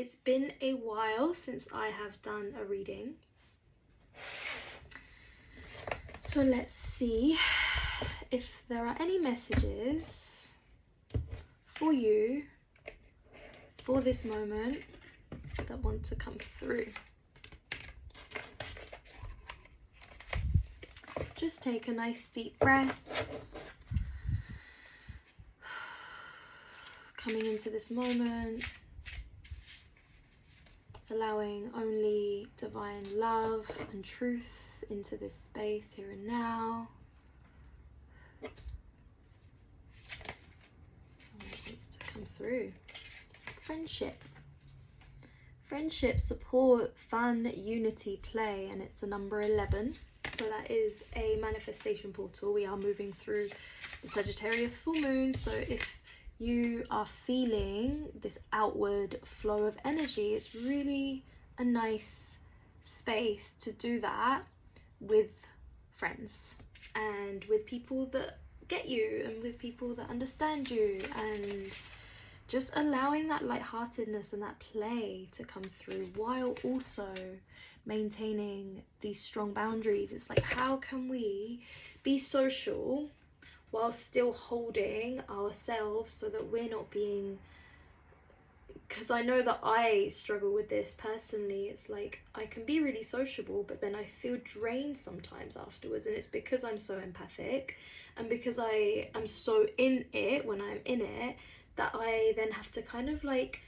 It's been a while since I have done a reading. So let's see if there are any messages for you for this moment that want to come through. Just take a nice deep breath. Coming into this moment, allowing only divine love and truth into this space here and now. What wants to come through? Friendship. Friendship, support, fun, unity, play, and it's the number 11. So that is a manifestation portal. We are moving through the Sagittarius full moon. So if you are feeling this outward flow of energy, it's really a nice space to do that with friends and with people that get you and with people that understand you, and just allowing that lightheartedness and that play to come through while also maintaining these strong boundaries. It's like, how can we be social while still holding ourselves so that we're not being, because I know that I struggle with this personally. It's like I can be really sociable, but then I feel drained sometimes afterwards, and it's because I'm so empathic and because I am so in it when I'm in it, that I then have to kind of like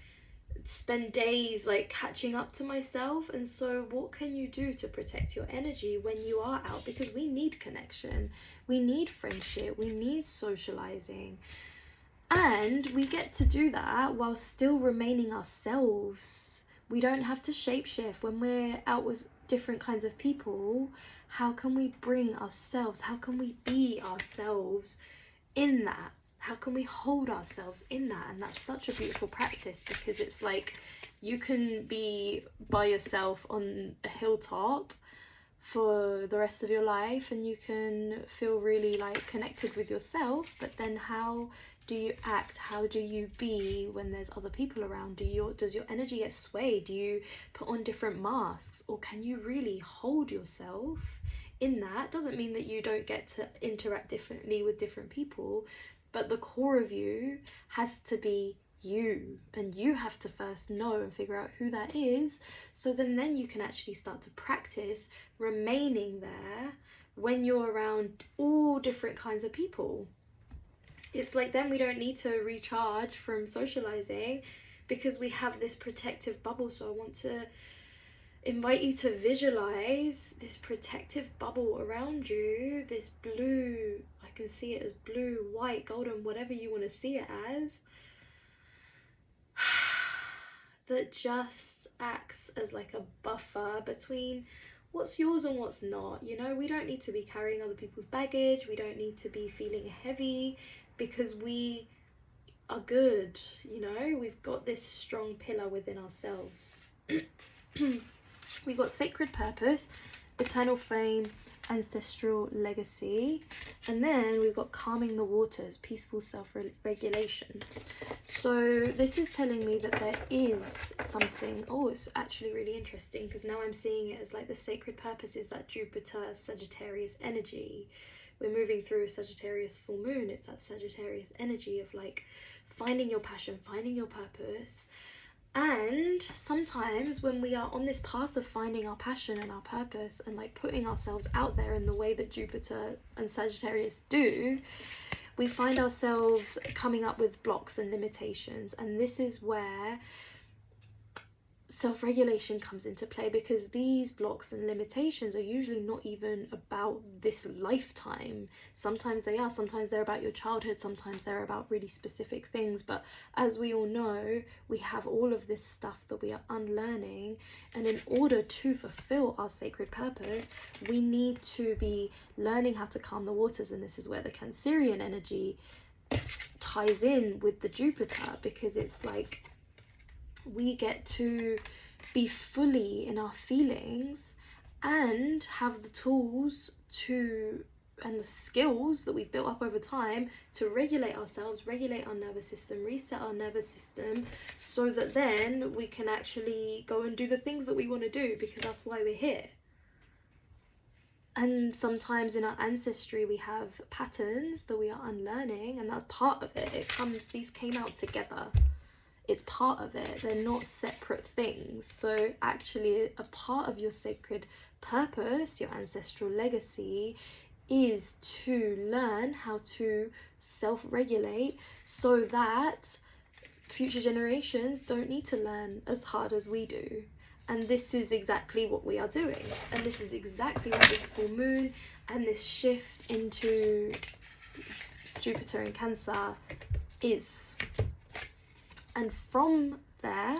spend days like catching up to myself. And so what can you do to protect your energy when you are out? Because we need connection, we need friendship, we need socializing, and we get to do that while still remaining ourselves. We don't have to shapeshift when we're out with different kinds of people. How can we bring ourselves, how can we be ourselves in that? How can we hold ourselves in that? And that's such a beautiful practice, because it's like you can be by yourself on a hilltop for the rest of your life and you can feel really like connected with yourself, but then how do you act? How do you be when there's other people around? Does your energy get swayed? Do you put on different masks, or can you really hold yourself in that? Doesn't mean that you don't get to interact differently with different people, but the core of you has to be you, and you have to first know and figure out who that is, so then you can actually start to practice remaining there when you're around all different kinds of people. It's like then we don't need to recharge from socializing because we have this protective bubble. So I want to invite you to visualize this protective bubble around you, this blue, I can see it as blue, white, golden, whatever you want to see it as, that just acts as like a buffer between what's yours and what's not. You know, we don't need to be carrying other people's baggage, we don't need to be feeling heavy, because we are good, you know, we've got this strong pillar within ourselves. We've got sacred purpose, eternal flame, ancestral legacy, and then we've got calming the waters, peaceful self-regulation. So this is telling me that there is something, oh, it's actually really interesting, because now I'm seeing it as like the sacred purpose is that Jupiter Sagittarius energy. We're moving through a Sagittarius full moon. It's that Sagittarius energy of like finding your passion, finding your purpose. And sometimes when we are on this path of finding our passion and our purpose and like putting ourselves out there in the way that Jupiter and Sagittarius do, we find ourselves coming up with blocks and limitations. And this is where self-regulation comes into play, because these blocks and limitations are usually not even about this lifetime. Sometimes they are, sometimes they're about your childhood, sometimes they're about really specific things. But as we all know, we have all of this stuff that we are unlearning, and in order to fulfill our sacred purpose, we need to be learning how to calm the waters. And this is where the Cancerian energy ties in with the Jupiter, because it's like we get to be fully in our feelings and have the tools to and the skills that we've built up over time to regulate ourselves, regulate our nervous system, reset our nervous system, so that then we can actually go and do the things that we want to do, because that's why we're here. And sometimes in our ancestry we have patterns that we are unlearning, and that's part of it. These came out together. It's part of it. They're not separate things. So actually a part of your sacred purpose, your ancestral legacy, is to learn how to self-regulate so that future generations don't need to learn as hard as we do. And this is exactly what we are doing. And this is exactly what this full moon and this shift into Jupiter in Cancer is. And from there,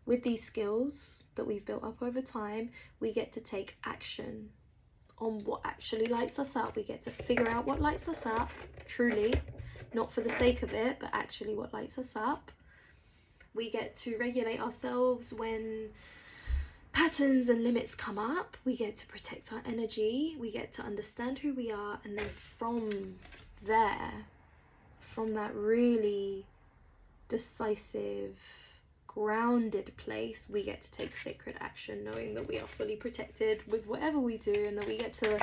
with these skills that we've built up over time, we get to take action on what actually lights us up. We get to figure out what lights us up, truly, not for the sake of it, but actually what lights us up. We get to regulate ourselves when patterns and limits come up. We get to protect our energy. We get to understand who we are. And then from there, from that really decisive, grounded place, we get to take sacred action, knowing that we are fully protected with whatever we do, and that we get to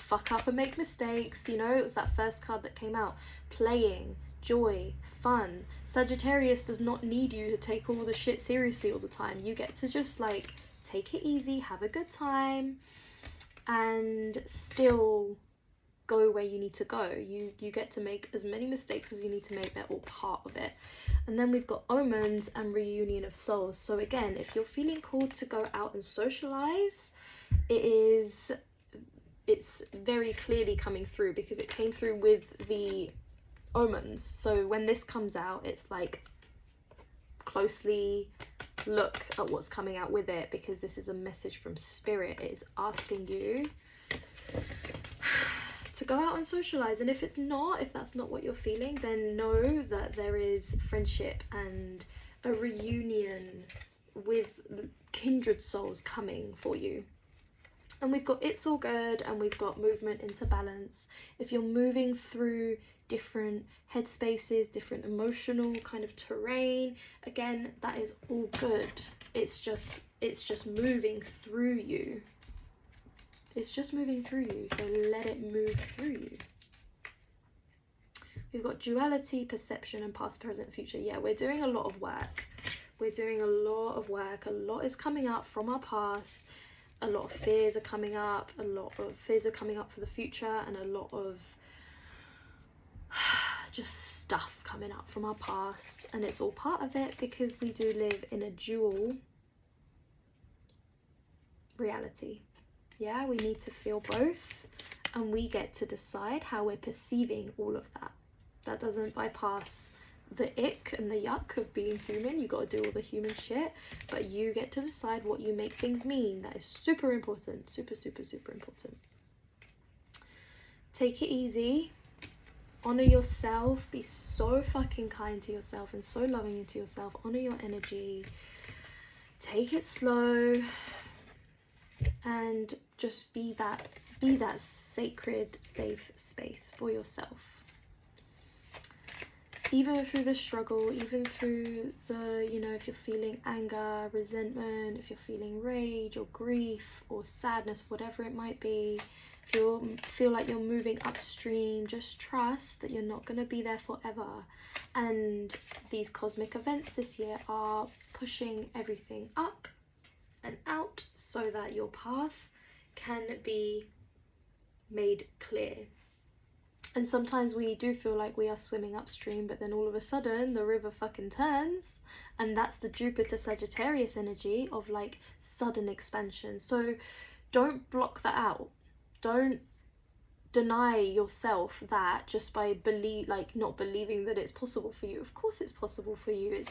fuck up and make mistakes. You know, it was that first card that came out, playing, joy, fun. Sagittarius does not need you to take all the shit seriously all the time. You get to just like take it easy, have a good time, and still go where you need to go. You get to make as many mistakes as you need to make. They're all part of it. And then we've got omens and reunion of souls. So again, if you're feeling called to go out and socialize, it's very clearly coming through, because it came through with the omens. So when this comes out, it's like closely look at what's coming out with it, because this is a message from spirit. It is asking you to go out and socialize. And if that's not what you're feeling, then know that there is friendship and a reunion with kindred souls coming for you. And we've got it's all good, and we've got movement into balance. If you're moving through different headspaces, different emotional kind of terrain, again, that is all good. It's just moving through you. It's just moving through you, so let it move through you. We've got duality, perception, and past, present, future. Yeah, we're doing a lot of work. We're doing a lot of work. A lot is coming up from our past. A lot of fears are coming up. A lot of fears are coming up for the future, and a lot of just stuff coming up from our past. And it's all part of it, because we do live in a dual reality. Yeah, we need to feel both, and we get to decide how we're perceiving all of that. That doesn't bypass the ick and the yuck of being human. You got to do all the human shit, but you get to decide what you make things mean. That is super important. Super, super, super important. Take it easy. Honor yourself. Be so fucking kind to yourself and so loving to yourself. Honor your energy. Take it slow. And just be that sacred, safe space for yourself. Even through the struggle, even through the, you know, if you're feeling anger, resentment, if you're feeling rage or grief or sadness, whatever it might be, if you feel like you're moving upstream, just trust that you're not going to be there forever. And these cosmic events this year are pushing everything up and out so that your path can be made clear. And sometimes we do feel like we are swimming upstream, but then all of a sudden the river fucking turns, and that's the Jupiter Sagittarius energy of like sudden expansion. So don't block that out. Don't deny yourself that just by not believing that it's possible for you. Of course it's possible for you.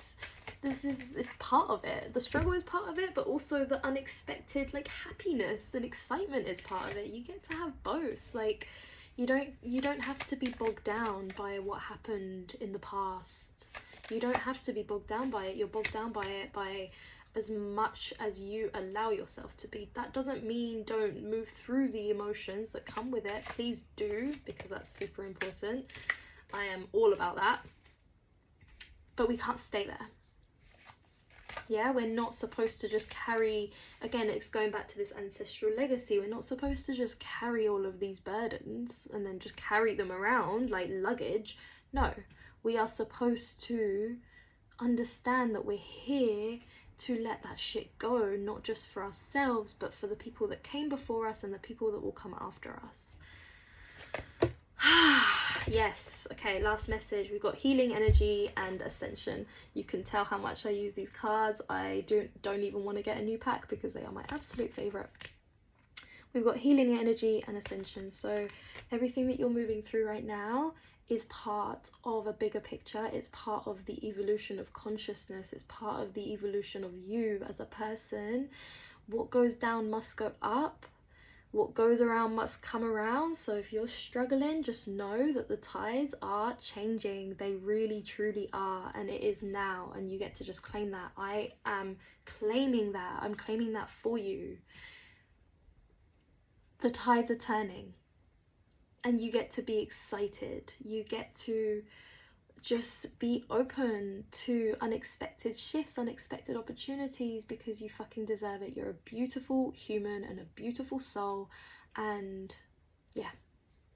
It's part of it. The struggle is part of it, but also the unexpected like happiness and excitement is part of it. You get to have both. Like you don't have to be bogged down by what happened in the past. You don't have to be bogged down by it. You're bogged down by it by as much as you allow yourself to be. That doesn't mean don't move through the emotions that come with it. Please do, because that's super important. I am all about that. But we can't stay there. Yeah, we're not supposed to just carry, again, it's going back to this ancestral legacy. We're not supposed to just carry all of these burdens and then just carry them around like luggage. No, we are supposed to understand that we're here to let that shit go, not just for ourselves, but for the people that came before us and the people that will come after us. Yes, okay, last message. We've got healing energy and ascension. You can tell how much I use these cards. I don't even want to get a new pack because they are my absolute favorite. We've got healing energy and ascension. So everything that you're moving through right now is part of a bigger picture. It's part of the evolution of consciousness. It's part of the evolution of you as a person. What goes down must go up. What goes around must come around. So if you're struggling, just know that the tides are changing. They really truly are, and it is now, and you get to just claim that. I am claiming that. I'm claiming that for you. The tides are turning, and you get to be excited. You get to just be open to unexpected shifts, unexpected opportunities, because you fucking deserve it. You're a beautiful human and a beautiful soul, and yeah,